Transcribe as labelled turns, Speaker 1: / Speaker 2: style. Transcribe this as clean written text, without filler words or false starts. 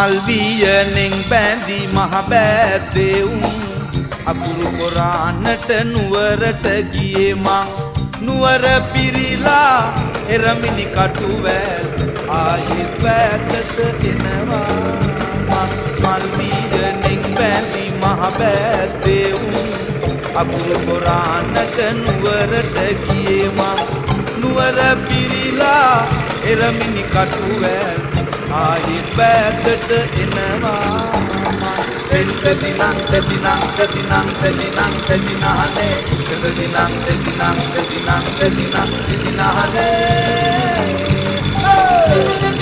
Speaker 1: මල් වියනෙන් බැඳි මහ බෑදෙවුන් අකුරු කොරාන්නට නුවරට ගියේ මං නුවර පිරිලා එරමිනි කටුවැල් ආයෙත් වැදට එනවා මල් වියනෙන් බැඳි මහ බෑදෙවුන් අකුරු කොරාන්නට නුවරට ගියේ මං නුවර පිරිලා එරමිනි කටුවැල් ආයෙත් වැදට එනවා Hey!